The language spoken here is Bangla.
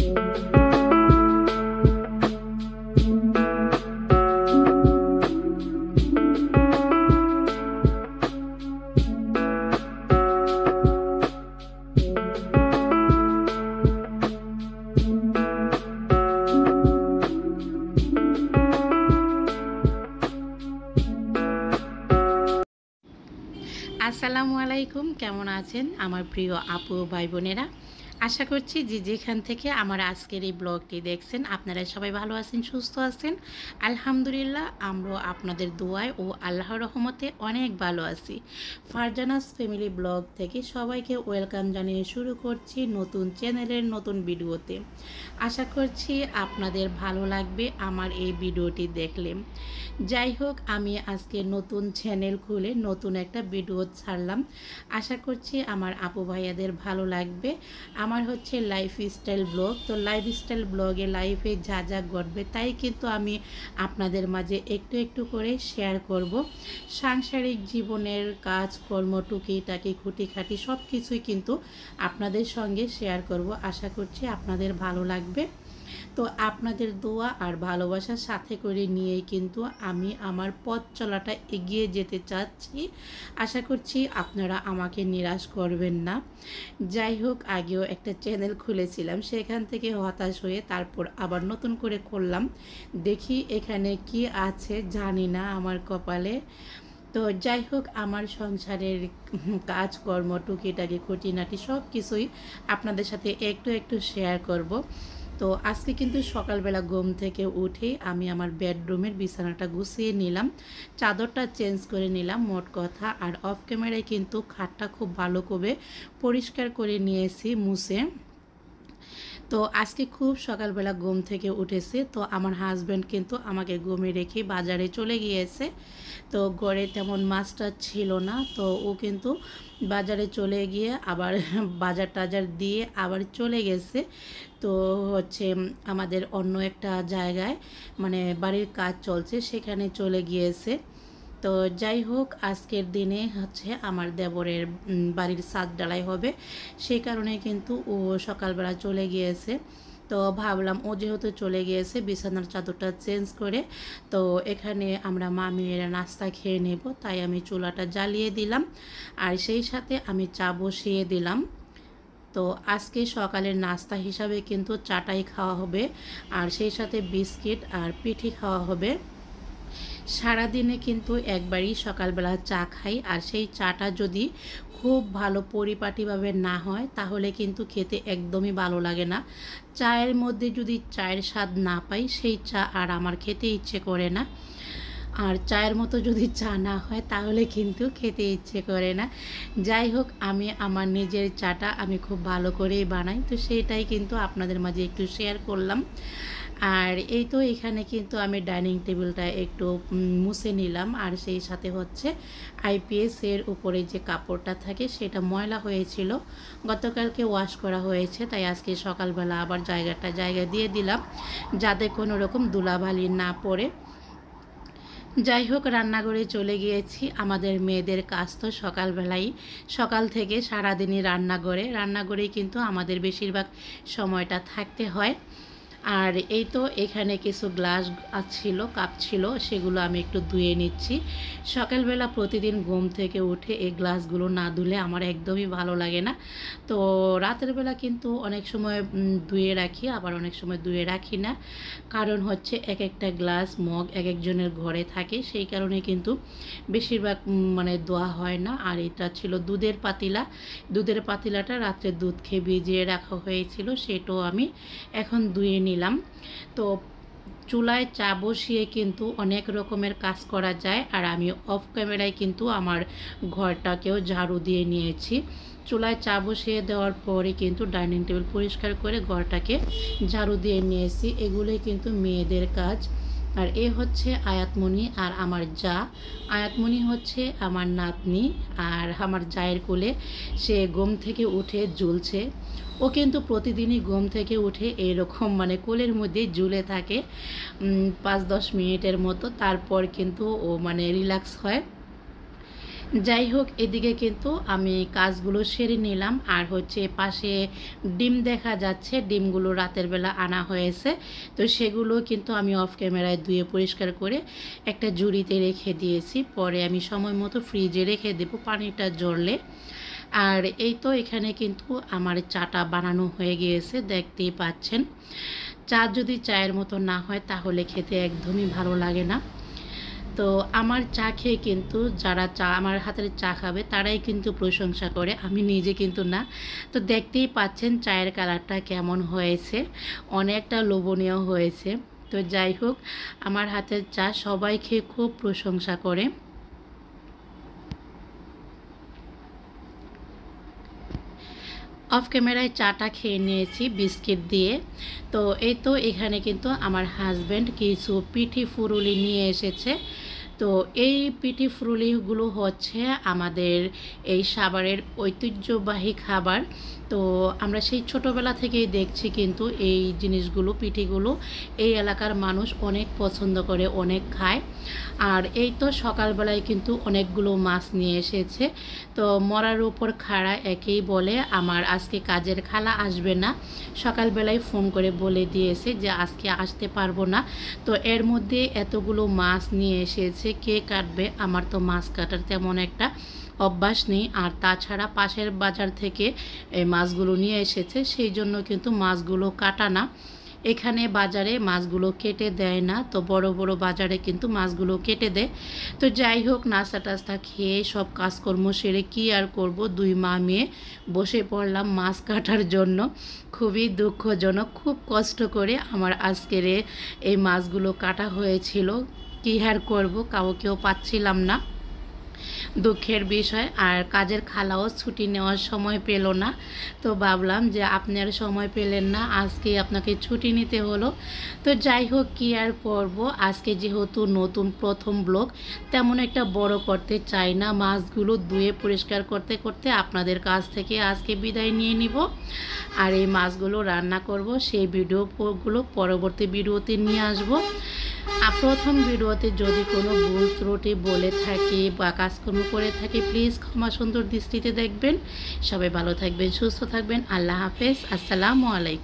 আসসালামু আলাইকুম, কেমন আছেন আমার প্রিয় আপু ভাই বোনেরা? আশা করছি যে যেখান থেকে আমার আজকের এই ব্লগটি দেখছেন আপনারা সবাই ভালো আছেন, সুস্থ আছেন। আলহামদুলিল্লাহ, আমরাও আপনাদের দোয়ায় ও আল্লাহর রহমতে অনেক ভালো আছি। ফারজানাস ফ্যামিলি ব্লগ থেকে সবাইকে ওয়েলকাম জানিয়ে শুরু করছি নতুন চ্যানেলের নতুন ভিডিওতে। আশা করছি আপনাদের ভালো লাগবে আমার এই ভিডিওটি দেখলে। যাই হোক, আমি আজকে নতুন চ্যানেল খুলে নতুন একটা ভিডিও ছাড়লাম। আশা করছি আমার আপু ভাইয়াদের ভালো লাগবে। আমার হচ্ছে লাইফস্টাইল ব্লগ। তো লাইফস্টাইল ব্লগে লাইফে যা যা ঘটবে তাই কিন্তু আমি আপনাদের মাঝে একটু একটু করে শেয়ার করব। সাংসারিক জীবনের কাজকর্ম, টুকিটাকি, খুঁটিখাটি সব কিছুই কিন্তু আপনাদের সঙ্গে শেয়ার করব। আশা করছি আপনাদের ভালো লাগবে। তো আপনাদের দোয়া আর ভালোবাসার সাথে করে নিয়েই কিন্তু আমি আমার পথ চলাটা এগিয়ে যেতে চাচ্ছি। আশা করছি আপনারা আমাকে নিরাশ করবেন না। যাই হোক, আগেও একটা চ্যানেল খুলেছিলাম, সেখান থেকে হতাশ হয়ে তারপর আবার নতুন করে করলাম। দেখি এখানে কি আছে, জানি না আমার কপালে। তো যাই হোক, আমার সংসারের কাজকর্ম, টুকিটাকি, খুঁটিনাটি সব কিছুই আপনাদের সাথে একটু একটু শেয়ার করব। তো আজকে কিন্তু সকালবেলা ঘুম থেকে উঠে আমি আমার বেডরুমের বিছানাটা গুছিয়ে নিলাম, চাদরটা চেঞ্জ করে নিলাম মোট কথা। আর অফ ক্যামেরায় কিন্তু খাটটা খুব ভালো করে পরিষ্কার করে নিয়েছি মুছে। তো আজকে খুব সকালবেলা ঘুম থেকে উঠেছে। তো আমার হাজব্যান্ড কিন্তু আমাকে ঘুমে রেখে বাজারে চলে গিয়েছে। তো ঘরে তেমন মাছটা ছিল না, তো ও কিন্তু বাজারে চলে গিয়ে আবার বাজার টাজার দিয়ে আবার চলে গেছে। তো হচ্ছে আমাদের অন্য একটা জায়গায় মানে বাড়ির কাজ চলছে, সেখানে চলে গিয়েছে। তো যাই হোক, আজকের দিনে হচ্ছে আমার দেবরের বাড়ির ছাদ ঢালাই হবে, সেই কারণে কিন্তু ও সকালবেলা চলে গিয়েছে। তো ভাবলাম ও যেহেতু চলে গিয়েছে, বিছানার চাদরটা চেঞ্জ করে তো এখানে আমরা মা মেয়েরা নাস্তা খেয়ে নেব, তাই আমি চুলাটা জ্বালিয়ে দিলাম আর সেই সাথে আমি চা বসিয়ে দিলাম। তো আজকে সকালের নাস্তা হিসাবে কিন্তু চাটাই খাওয়া হবে আর সেই সাথে বিস্কিট আর পিঠি খাওয়া হবে। সারাদিনে কিন্তু একবারই সকালবেলা চা খাই, আর সেই চাটা যদি খুব ভালো পরিপাটিভাবে না হয় তাহলে কিন্তু খেতে একদমই ভালো লাগে না। চায়ের মধ্যে যদি চায়ের স্বাদ না পাই সেই চা আর আমার খেতে ইচ্ছে করে না। আর চায়ের মতো যদি চা না হয় তাহলে কিন্তু খেতে ইচ্ছে করে না। যাই হোক, আমি আমার নিজের চাটা আমি খুব ভালো করেই বানাই, তো সেটাই কিন্তু আপনাদের মাঝে একটু শেয়ার করলাম। আর এই তো এখানে কিন্তু আমি ডাইনিং টেবিলটা একটু মুছে নিলাম, আর সেই সাথে হচ্ছে আইপিএসের উপরে যে কাপড়টা থাকে সেটা ময়লা হয়েছিল, গতকালকে ওয়াশ করা হয়েছে, তাই আজকে সকালবেলা আবার জায়গা দিয়ে দিলাম যাতে কোনো রকম ধুলাবালি না পড়ে। যাই হোক, রান্নাঘরে চলে গিয়েছি। আমাদের মেয়েদের কাজ তো সকাল থেকে সারাদিনই রান্নাঘরেই কিন্তু আমাদের বেশিরভাগ সময়টা থাকতে হয়। আর এই তো এখানে কিছু গ্লাস ছিল, কাপ ছিল, সেগুলো আমি একটু ধুয়ে নিচ্ছি। সকালবেলা প্রতিদিন ঘুম থেকে উঠে এই গ্লাসগুলো না ধুলে আমার একদমই ভালো লাগে না। তো রাতের বেলা কিন্তু অনেক সময় ধুয়ে রাখি, আবার অনেক সময় ধুয়ে রাখি না। কারণ হচ্ছে এক একটা গ্লাস মগ এক একজনের ঘরে থাকে, সেই কারণে কিন্তু বেশিরভাগ মানে ধোয়া হয় না। আর এটা ছিল দুধের পাতিলাটা রাত্রে দুধ খেয়ে ভিজিয়ে রাখা হয়েছিল, সেটাও আমি এখন ধুয়ে নিলাম। তো চুলায় চা বসিয়ে কিন্তু অনেক রকমের কাজ করা যায়, আর আমি অফ ক্যামেরায় কিন্তু আমার ঘরটাকেও ঝাড়ু দিয়ে নিয়েছি। চুলায় চা বসিয়ে দেওয়ার পরে কিন্তু ডাইনিং টেবিল পরিষ্কার করে ঘরটাকে ঝাড়ু দিয়ে নিয়েছি। এগুলোই কিন্তু মেয়েদের কাজ। আর এ হচ্ছে আয়াতমণি আর আমার যা। আয়াতমণি হচ্ছে আমার নাতনি, আর আমার জায়ের কোলে সে ঘুম থেকে উঠে ঝুলছে। ও কিন্তু প্রতিদিনই ঘুম থেকে উঠে এরকম মানে কোলের মধ্যে ঝুলে থাকে 5-10 মিনিটের মতো, তারপর কিন্তু ও মানে রিল্যাক্স হয়। যাই হোক, এদিকে কিন্তু আমি কাজগুলো সেরে নিলাম। আর হচ্ছে পাশে ডিম দেখা যাচ্ছে, ডিমগুলো রাতের বেলা আনা হয়েছে। তো সেগুলো কিন্তু আমি অফ ক্যামেরায় ধুয়ে পরিষ্কার করে একটা ঝুড়িতে রেখে দিয়েছি। পরে আমি সময় মতো ফ্রিজে রেখে দেবো পানিটা ঝরলে। আর এই তো এখানে কিন্তু আমার চাটা বানানো হয়ে গিয়েছে, দেখতেই পাচ্ছেন। চা যদি চায়ের মতো না হয় তাহলে খেতে একদমই ভালো লাগে না। তো আমার চা খেয়ে কিন্তু যারা আমার হাতের চা খাবে তারাই কিন্তু প্রশংসা করে, আমি নিজে কিন্তু না। তো দেখতেই পাচ্ছেন চায়ের কালারটা কেমন হয়েছে, অনেকটা লোভনীয় হয়েছে। তো যাই হোক, আমার হাতের চা সবাই খেয়ে খুব প্রশংসা করে। অফ ক্যামেরায় চাটা খেয়ে নিয়েছি বিস্কিট দিয়ে। তো এই তো এখানে কিন্তু আমার হাজব্যান্ড কিছু পিঠি ফুরুলি নিয়ে এসেছে। তো এই পিঠি ফুরুলিগুলো হচ্ছে আমাদের এই সাভারের ঐতিহ্যবাহী খাবার। তো আমরা সেই ছোটোবেলা থেকেই দেখছি কিন্তু এই জিনিসগুলো, পিঠিগুলো এই এলাকার মানুষ অনেক পছন্দ করে, অনেক খায়। আর এই তো সকালবেলায় কিন্তু অনেকগুলো মাছ নিয়ে এসেছে। তো মরার উপর খাড়া একেই বলে, আমার আজকে কাজের খালা আসবে না, সকালবেলায় ফোন করে বলে দিয়েছে যে আজকে আসতে পারবো না। তো এর মধ্যে এতগুলো মাছ নিয়ে এসেছে, কে কাটবে? আমার তো মাছ কাটার তেমন একটা অভ্যাস নেই। আর তাছাড়া পাশের বাজার থেকে এই মাছগুলো নিয়ে এসেছে, সেই জন্য কিন্তু মাছগুলো কাটা না। এখানে বাজারে মাছগুলো কেটে দেয় না, তো বড় বড় বাজারে কিন্তু মাছগুলো কেটে দেয়। তো যাই হোক, নাস্তা টাস্তা খেয়ে সব কাজকর্ম সেরে কী আর করব, দুই মা মেয়ে বসে পড়লাম মাছ কাটার জন্য। খুবই দুঃখজনক, খুব কষ্ট করে আমার আজকের এই মাছগুলো কাটা হয়েছিল। কী আর করবো, কাউকেও পাচ্ছিলাম না, দুঃখের বিষয়। আর কাজের খালাও ছুটি নেওয়ার সময় পেল না। তো ভাবলাম যে আপনি আর সময় পেলেন না, আজকে আপনাকে ছুটি নিতে হলো। তো যাই হোক, কী আর করব, আজকে যেহেতু নতুন প্রথম ব্লগ, তেমন একটা বড় করতে চাই না। মাছগুলো ধুয়ে পরিষ্কার করতে করতে আপনাদের কাছ থেকে আজকে বিদায় নিয়ে নিব। আর এই মাছগুলো রান্না করব, সেই ভিডিওগুলো পরবর্তী ভিডিওতে নিয়ে আসব। প্রথম ভিডিওতে যদি কোনো ভুল ত্রুটি বলে থাকি বা কাজকর্ম করে থাকি, প্লিজ ক্ষমা সুন্দর দৃষ্টিতে দেখবেন। সবাই ভালো থাকবেন, সুস্থ থাকবেন। আল্লাহ হাফেজ, আসসালামু আলাইকুম।